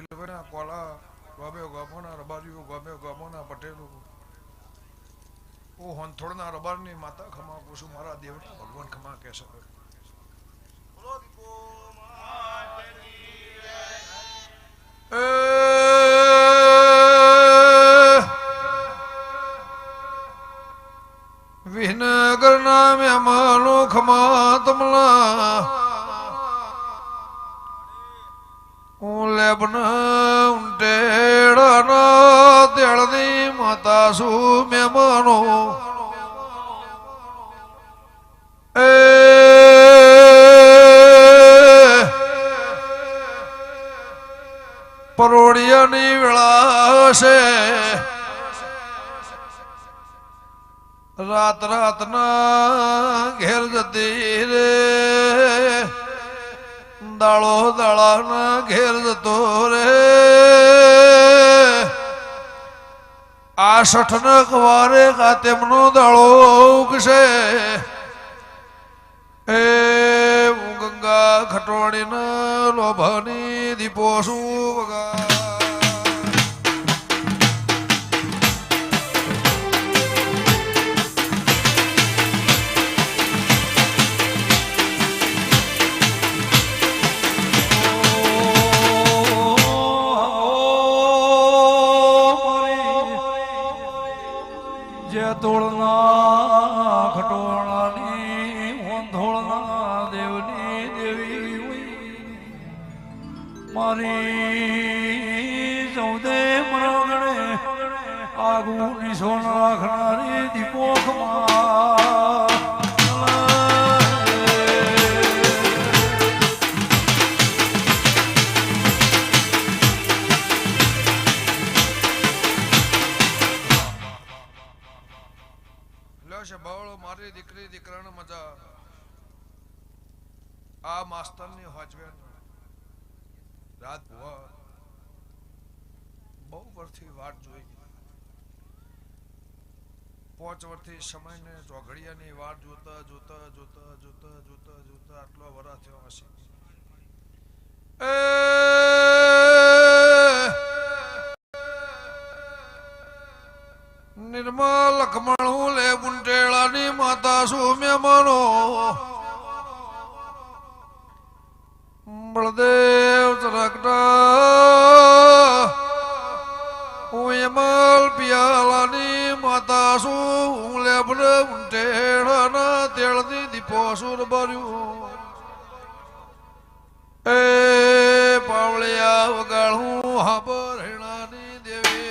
પિલવના Cola ગમે ગમોના રબારીઓ ગમે ગમોના પટેલો ઓ હોનથોડના રબારની માતા ખમા પૂછું મારા દેવના ભગવાન ખમા કહેશે વિહનગર નામ અમારો ખમા તમલા લેબના ઉંટેડાના તેળની માતા શું મહેમાનો એ પરોડિયાની વેળા છે રાત રાતના ઘેર જતી રે દાળો દાળાના ઘેર જતો રે આ શઠના કવારે કાતેમનો દાળો ઉગશે એ ગંગા ખટવાણીના લોભાની દીપો શું વગા તોડના ખટોળાની ઓંધોળના દેવની દેવી મારી ચૌદે મરગણે આગું નિશોન રાખનારી દીપોખમાં મારી દીકરી દીકરાને મજા આ માસ્તરની હોજવે રાત ભુવા બહુ વર્ષથી વાટ જોઈ 5 વર્ષથી સમયને ચોઘડિયાની વાટ જોતા જોતા જોતા જોતા જોતા જોતા આટલો વરા થયો હશે નિર્મલ લખમણું લે બુંટેળાની માતા શું મહેમાનો બળદેવ ચરકટા હું યમલ પિયાલાની માતા શું લે બુંટેળાના તેળની દીપો સુર ભર્યું એ પાવળિયા વગાડું હાબર હેણાની દેવી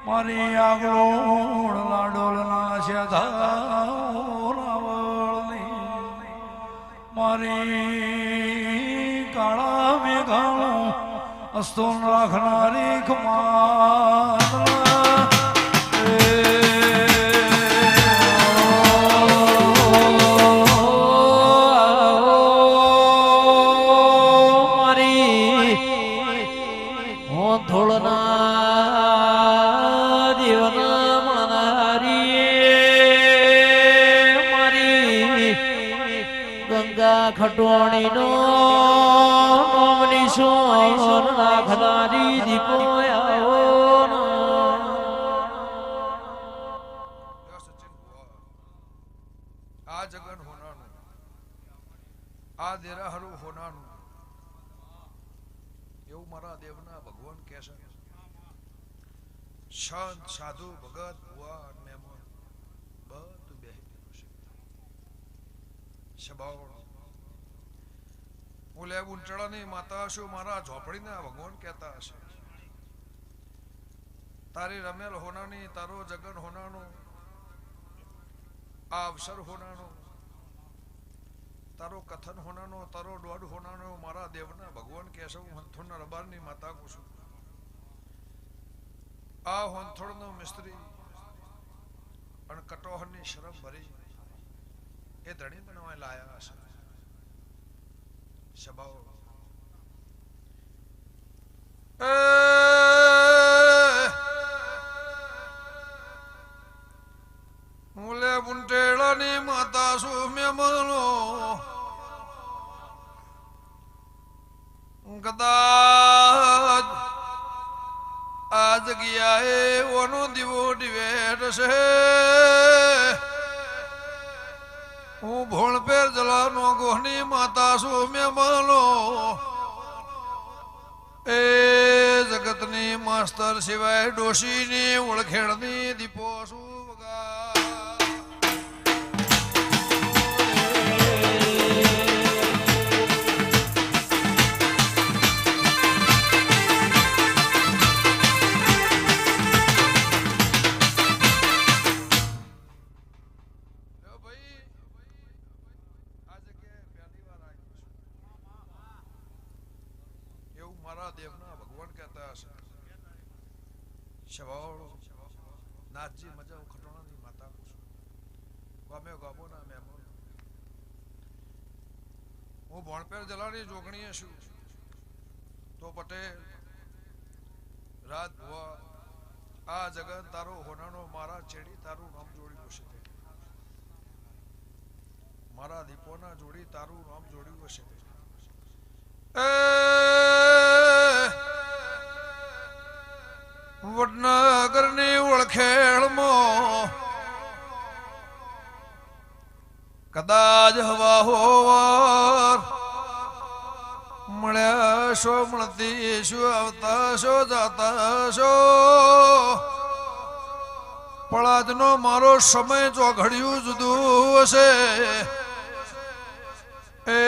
મારી આગલો લાડોલના શેધાવળની મારી કાળા મેઘાણું અસ્તોન રાખનારી ખમા ખટોણી નો નિશોન રાખનારી દીપો આ જગન હોનાનું આ દેરાહરું હોનાનું એવું મારા દેવના ભગવાન કહે છે શાંત સાધુ ભગત ભુવા મહેમાન બધું બેહી છે સબાવણ બોલે ઉંટળાની માતા હશે મારા ઝોપડીના ભગવાન કહેતા હશે તારી રમેલ હોનાની તારો જગન હોનાનો આ અવસર હોનાનો તારો કથન હોનાનો તારો દોડ હોનાનો મારા દેવના ભગવાન કહેશે હું હંથોડના રબારની માતા કહું છું આ હોંથોડનો મિસ્ત્રી કટોહરની શરમ ભરી એ ધણી બનાવવા લાયા હશે સભાઓ મુલે બુંટેળાની માતા શું મેમનો કદાચ આ જગ્યાએ ઓનો દીવો ડિવેટ છે હું ભોળપેર જલાનો ગોહની માતા છું મેમનો એ જગતની માસ્તર સિવાય ડોશીની ઓળખેણની દીપો શું મારા દેવના ભગવાન કહેતા હશે શવાળો નાથજી મજા ખટોણાની માતા ગમે ગાબોના મહેમાન હું ભણપેર જલાની જોગણીએ છું તો પટેલ રાત ભુવા આ જગત તારો હોનાનો મારા ચેડી તારું નામ જોડ્યું હશે મારા દીપોના જોડી તારું નામ જોડ્યું હશે વડનગરની ઓળખેળમાં કદાચ હવા હોવાર મળ્યા છો મળતી શું આવતા છો જાતા છો પણ આજનો મારો સમય ચોઘડ્યું જુદું હશે એ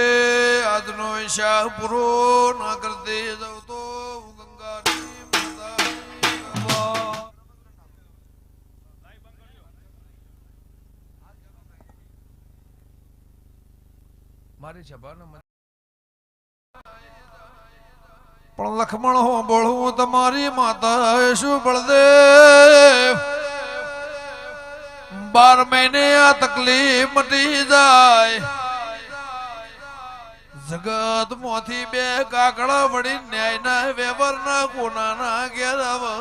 આજનો ઈશા પૂરો ના કરતી જાઉં તો મારી સભાને પણ લખમણ હો બોળવું તમારી માતા શું બળદેવ 12 મહિને આ તકલીફ મટી જાય જગત મોથી બે કાકડા વળી ન્યાયના વ્યવહારના કોનાના ઘેર આવે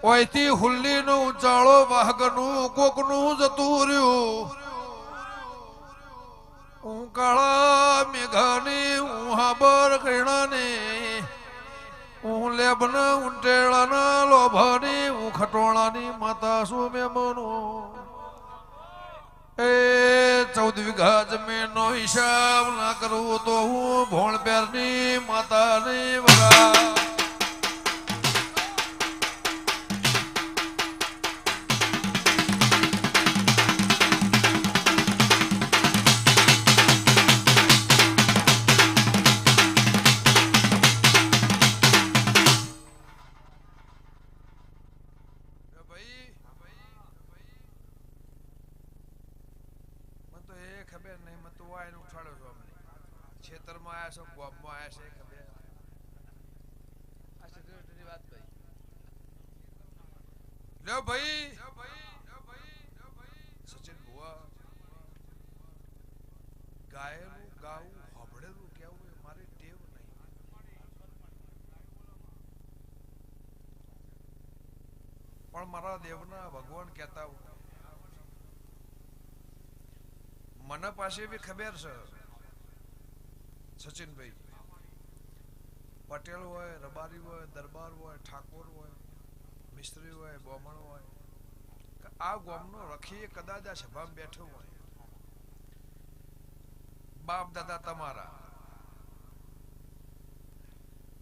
ઓયથી હુલ્લીનું ઉચાળો વાહકનું કોકનું જતું રહ્યું હું કાળા મેઘાની હું હાબર કૈણાની હું લેબના ઉંટેળાના લોભાની હું ખટોણાની માતા શું મેમનો એ 14 વીઘા જમીનનો હિસાબ ના કરું તો હું ભોણપેરની માતાની વગા ખબર નહીં મત તો વાયન ઉઠાડ્યો છો અમને ખેતરમાં આવ્યા છો ગામમાં આવ્યા છે ખબર આ સેક્રેટરીની વાત ભાઈ લ્યો ભાઈ સચિન ભુવા ગાયેલું ગાવું હબળેલું કેવું એ મારી ટેવ નહીં પણ મારા દેવના ભગવાન કહેતા મને પાસે બી ખબર છે સચિનભાઈ પટેલ હોય રબારી હોય દરબાર હોય ઠાકોર હોય મિસ્ત્રી હોય બોમણ હોય આ ગામનો રખી કદાચ આ સભામાં બેઠો હોય બાપ દાદા તમારા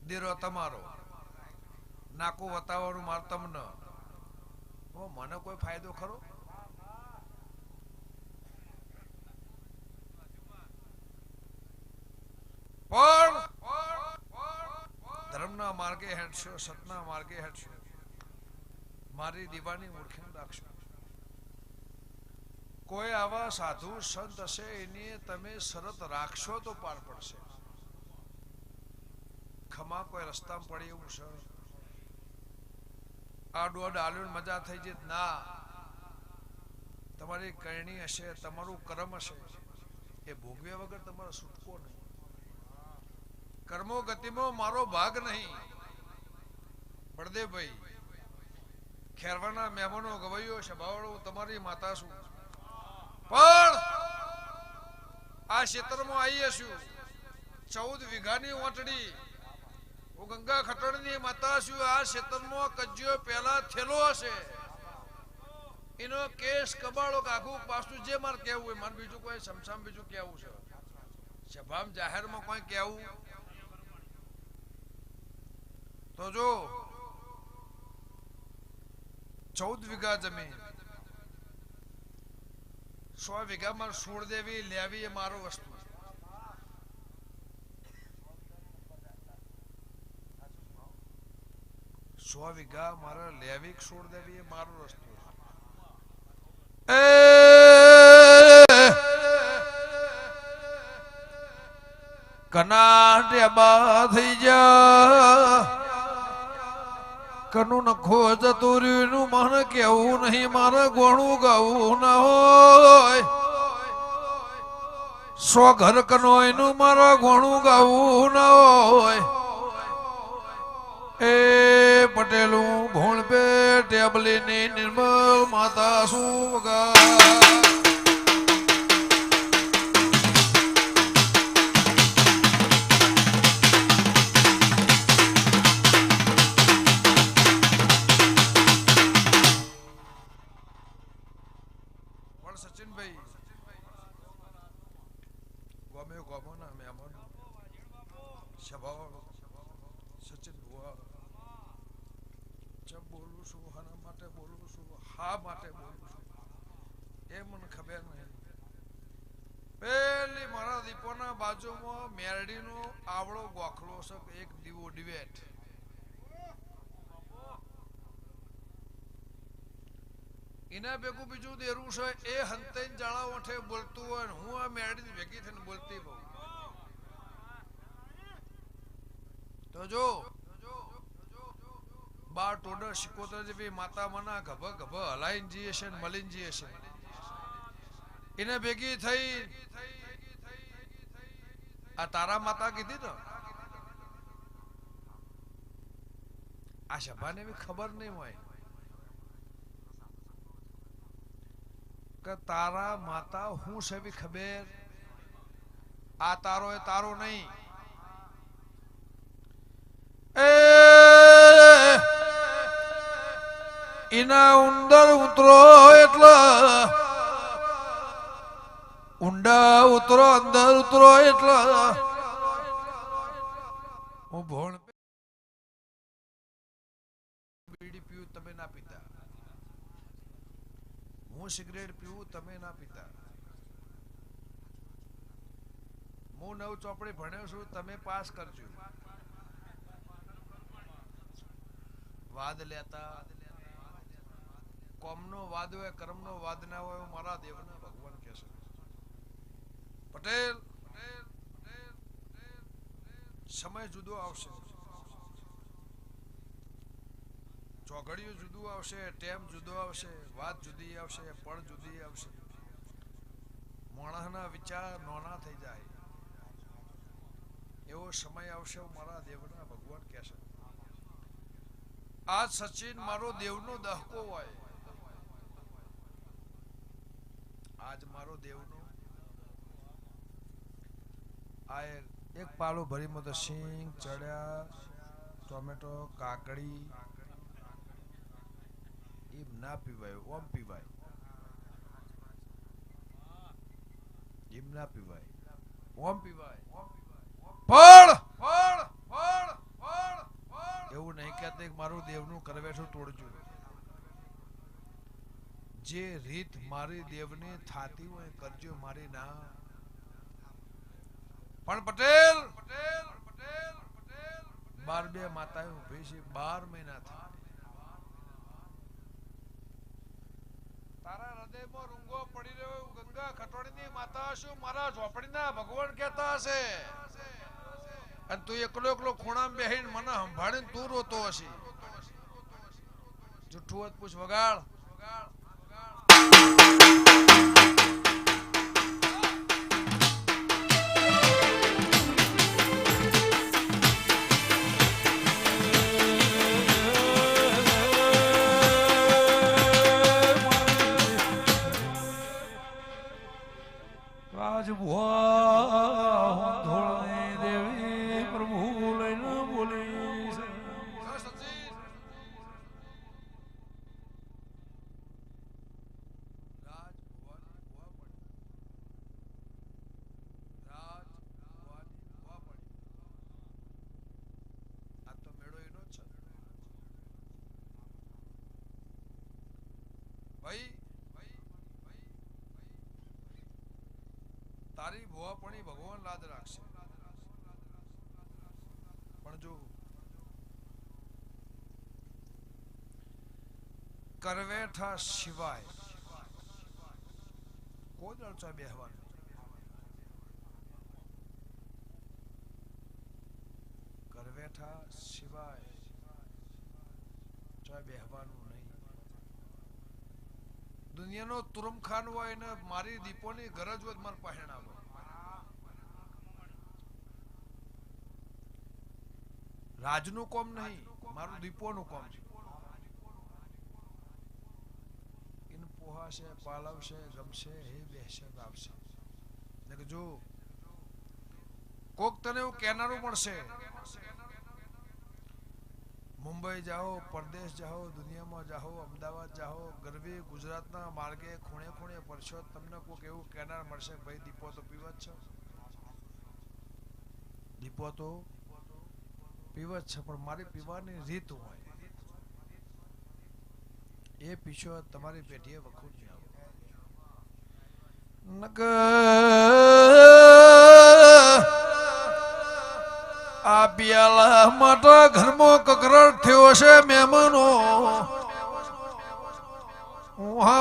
દેરો તમારો નાકો વતાવવાનું માર તમને મને કોઈ ફાયદો ખરો પણ ધર્મના માર્ગે હેઠશો સતના માર્ગે હેઠશો મારી દીવાની ઓળખીને રાખશો કોઈ આવા સાધુ સંત હશે એની તમે શરત રાખશો તો પાર પડશે ખમા કોઈ રસ્તામાં પડી એવું છે આ દોડ આલ્યું મજા થઈ જઈ ના તમારી કરણી હશે તમારું કર્મ હશે એ ભોગવ્યા વગર તમારો છૂટકો નહીં કર્મો ગતિમાં મારો ભાગ નહીં બળદેવભાઈ ખેરવાના મહેમાનો ગવાઈઓ સભાવાળો તમારી માતા છું પણ આ ક્ષેત્રમાં આવી હશું 14 વીઘાની ઓટડી હું ગંગા ખટોળની માતા છું આ ક્ષેત્રમાં કજ્યો પહેલા થેલો હશે એનો કેસ કબાળો કાકુ પાછું જે મારે કેવું હોય મારે બીજું કોઈ સમસામ બીજું કેવું છે સભામ જાહેરમાં કોઈ કેવું તો જો 14 વીઘા જમીન 100 વીઘામાં છોડ દેવી લેવી એ મારો વસ્તુ 100 વીઘા મારે લેવી છોડ દેવી એ મારો રસ્તો કના ડેબા થઈ જા કનું નખો જતુર્યું મને કેવું નહીં મારે ગોણું ગાવું ના હોય 100 ઘર કનો એનું મારે ગોણું ગાવું ના હોય એ પટેલું ભોણ પે ટેબલીની નિર્મલ માતા શું વગા સચિનભાઈ ગમે ગમો ના મહેમાન સભાવાળો સચિન ભુવા જબ બોલું છું હાના માટે બોલું છું હા માટે બોલું છું એ મને ખબર નહીં પેલી મારા દીપોના બાજુમાં મેરડીનો આવડો ગોખલો છે એક દીવો ડિવેટ એના ભેગું બીજું દેરું છે એ હંતેન જાળા ઓઠે બોલતું હોય ને હું આ મેરડી ભેગી થઈને બોલતી બહુ તો જો બાર ટોડર શિકોતર જેવી માતા મના ગભ ગભ હલાઈન જઈએ છે મલીન જઈએ છે એને ભેગી થઈ આ તારા માતા કીધી ને આ સભાને બી ખબર નહીં હોય કે તારા માતા હું છે બી ખબર આ તારો એ તારો નહીં એના ઉંદર ઉતરો એટલે ઊંડા ઉતરો અંદર ઉતરો એટલે હું ભોણ બીડી પીવું તમે ના પીતા હું સિગરેટ પીવું તમે ના પીતા હું 9 ચોપડી ભણ્યો છું તમે પાસ કરજો વાદ લેતા કોમનો વાદ હોય કર્મનો વાદ ના હોય મારા દેવના ભગવાન કહે છે પટેલ સમય જુદો આવશે ચોઘડિયું જુદું આવશે ટેમ જુદો આવશે વાત જુદી આવશે પણ જુદી આવશે માણસના વિચાર નોના થઈ જાય એવો સમય આવશે મારા દેવના ભગવાન કહે છે આજ સચિન મારો દેવનો દહકો હોય આજ મારો દેવનો આ એક પાલો ભરીમાં તો સિંગ ચડ્યા ટોમેટો કાકડી એમ ના પીવાય ઓમ પીવાય એમ ના પીવાય ઓમ પીવાય ફળ ફળ ફળ ફળ એવું નહીં કહેતા કે મારું દેવનું કરવેઠું તોડજો જે રીત મારી દેવને થાતી હોય કરજો મારી ના પણ પટેલ પટેલ પટેલ પટેલ 12 માતાએ ઉભી છે 12 મહિના થયા તારા હૃદયમાં રૂંગો પડી રહ્યો ગંગા ખટોળીની માતા છું મારા ઝોપડીના ભગવાન કહેતા હશે અને તું એકલો એકલો ખૂણામાં બેહીને મને સંભાળીને તું રોતો હશે. જુઠ્ઠું હોત પૂછ વગાડ. તારી ભુવાપણી ભગવાન લાદ રાખશે, પણ જો કરવેઠા સિવાય કોઈ દળચા બેહવાનું. કરવેઠા સિવાય ચોય બેહવાનું નહીં. દુનિયાનો તુરમખાન હોય ને મારી દીપોની ગરજ હોય મારે પહેણાવો. રાજનું કોમ નહીં, મારું દીપોનું કોમ છે. એને પોહાશે, પાલવશે, ગમશે, હે બેસે આવશે. જો કોક તને એવું કહેનારું મળશે, મુંબઈ જાઓ, પરદેશ જાઓ, દુનિયામાં જાઓ, અમદાવાદ જાઓ, ગરવી ગુજરાતના માર્ગે ખૂણે ખૂણે પરશો, તમને કોઈક એવું કહેનાર મળશે, ભાઈ દીપો તો પીવ જ છે, દીપો તો પીવ જ છે, પણ મારી પીવાની રીત હોય એ પીછો તમારી પેઢીએ વખૂટ નહીં આવે. આ પિયાલા માટે ઘરમાં કકરાટ થયો છે. મહેમાનો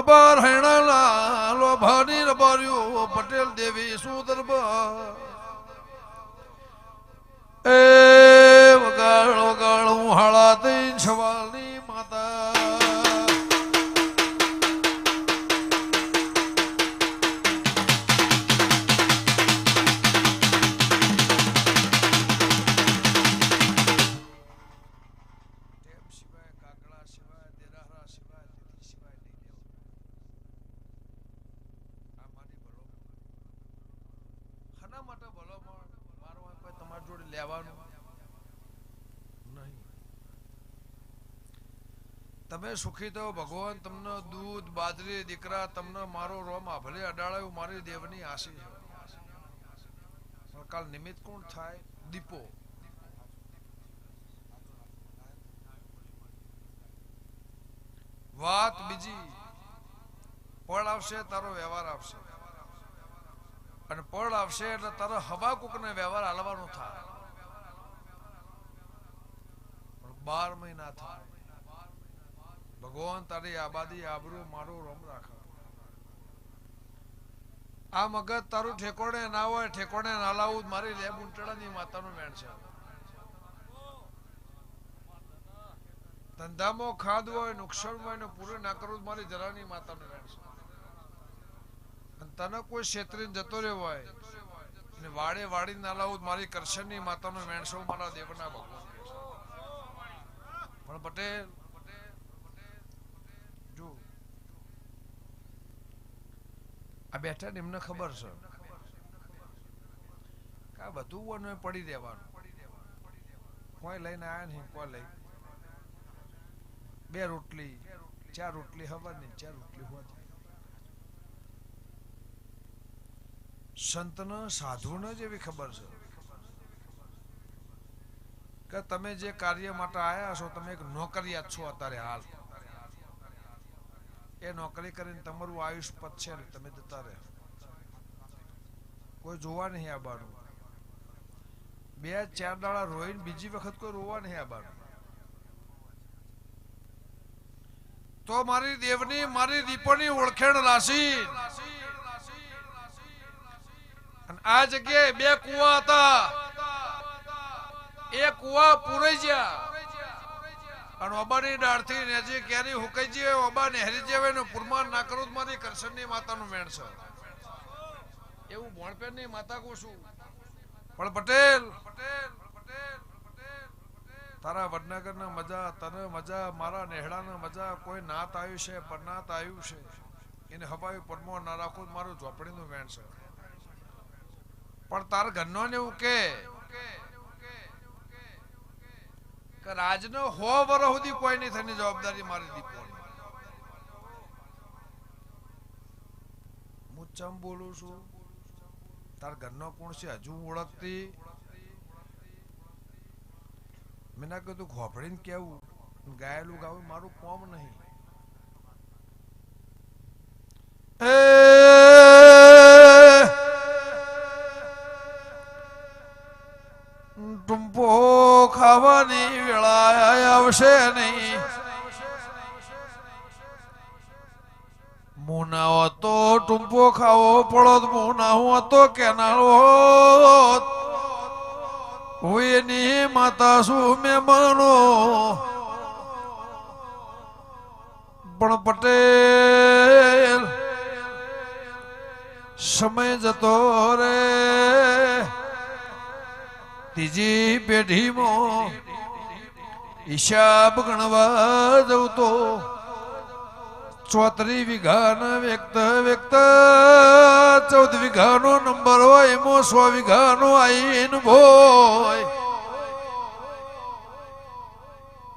બાર હેણાલા લોભાની રબાર્યો પટેલ દેવી સુદરબા એ વગાડ વગાડ હું હાળા દઈ સવાલની માતા. તમે સુખી થો, ભગવાન તમને દૂધ બાજરી દીકરા તમને મારો રોમ ભલે અડાળ્યું મારી દેવની આશી છે. કાલ નિમિત્ત કોણ થાય? દીપો. વાત બીજી, પળ આવશે તારો વ્યવહાર આવશે, અને પળ આવશે એટલે તારો હવા કોકને વ્યવહાર હાલવાનો થાય, પણ 12 મહિના થાય. ભગવાન તારી આબાદી આબરૂ મારું રોમ રાખે. આ મગજ તારું ઠેકોડે ના હોય, ઠેકોડે ના લાવું મારી લેબ ઉંટડાની માતાનું મેણ છે. ધંધામાં ખાદ હોય, નુકસાન હોય ને પૂરું ના કરવું મારી જરાની માતાનું મેણ છે. અને તને કોઈ ક્ષેત્રીને જતો રહ્યો હોય ને વાડે વાડી ના લાવું મારી કરશનની માતાનું મેણ છે, મારા દેવના ભગવાન. પણ પટેલ આ બેઠા ને એમને ખબર છે કે આ બધું પડી દેવાનું. કોઈ લઈને આયા નહીં, કોઈ લઈ 2 રોટલી 4 રોટલી હવા નહીં, 4 રોટલી હોતી. સંતને સાધુને જ એવી ખબર છે કે તમે જે કાર્ય માટે આયા છો, તમે એક નોકરિયાત છો અત્યારે હાલ. એ નોકરી કરીને તમારું આયુષ પતશે ને તમે જતા રહે. કોઈ જોવા નહીં આવવાનું. 2-4 દાડા રોઈને બીજી વખત કોઈ રોવા નહીં આવવાનું. તો મારી દેવની મારી દીપોની ઓળખેણ રાશી. અને આ જગ્યાએ 2 કુવા હતા. એ કુવા પૂરાઈ ગયા અને ઓબાની ડાળથી નેજી કેરી હુકાઈ જાય ઓબા નેહરી જેવે ને પુરમાન ના કરું મારી કરશનની માતાનું મેણ છે એવું ભણપેનની માતા કહું છું પણ પટેલ તારા વડનગરના મજા તને મજા મારા નેહડાના મજા કોઈ નાત આવ્યું છે પરનાત આવ્યું છે એને હવાયું પરમો ના રાખું મારું ઝોપડીનું મેણ છે પણ તાર ઘરનો ને એવું કે રાજનો 100 વર્ષ સુધી કોઈ નહીં થની જવાબદારી મારી દીપો હું ચમ બોલું છું તાર ઘરનો કોણ છે હજુ ઓળખતી મેં ના કીધું ખોપડીને કેવું ગાયેલું ગાવું મારું કોમ નહીં ટુંપો ખાવાની વેળા આવશે નહીં મુના હતો ટુંપો ખાવો પડો મુના હું હતો કેનાળો હું એની માતા શું મહેમાનો પણ પટેલ સમય જતો રે ત્રીજી પેઢીમાં હિસાબ ગણવા જવું તો 34 વીઘાના વ્યક્ત 14 વીઘાનો નંબર હોય એમાં 100 વીઘાનો આઈન ભોય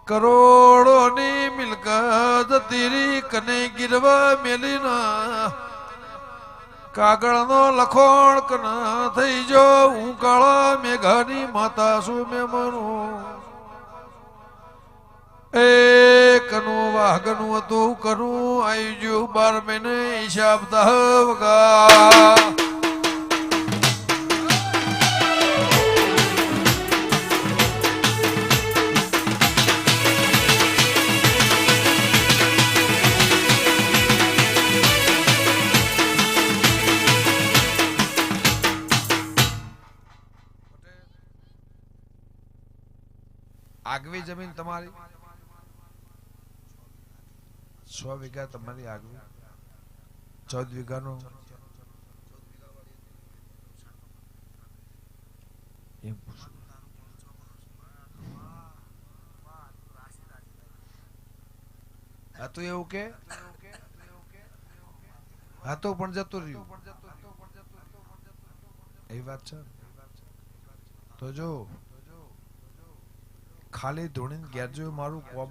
કરોડોની મિલકત તીરી કને ગીરવા મેલીના કાગળનો લખોણ કના થઈ જો હું કાળા મેઘાની માતા શું મેમનું એ કનું વાઘનું હતું કનું આવી ગયું 12 મહિને હિસાબ દહવગા આગવી જમીન તમારી 100 વીઘા તમારી આગવી 14 વીઘાનો એમ હતું એવું કે હતું પણ જતું રહ્યું એ વાત છે તો જો ખાલી ધોણીને ઘેર જોયું મારું કોમ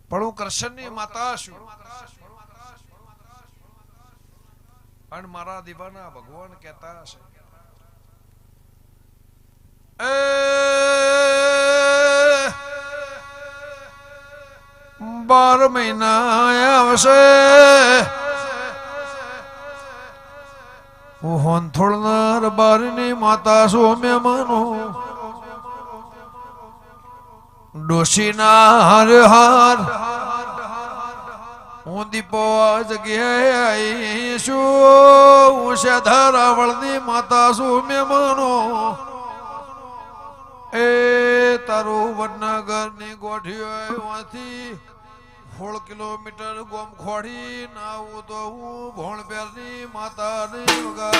પણ હું કૃષ્ણની માતા છું અને મારા દીવાના ભગવાન કહેતા હશે એ 12 મહિના આવશે હું હોનથોડનાર બારની માતા છું મહેમાનો ડોશીના હાર હાર હું દીપો આ જગ્યાએ આવી છું હું શેધારાવળની માતા છું મહેમાનો એ તારું વડનગરની ગોઠીઓથી 16 કિલોમીટર ગોમ ખોડી ના આવું તો હું ભોણબેરની માતા નહીં વગા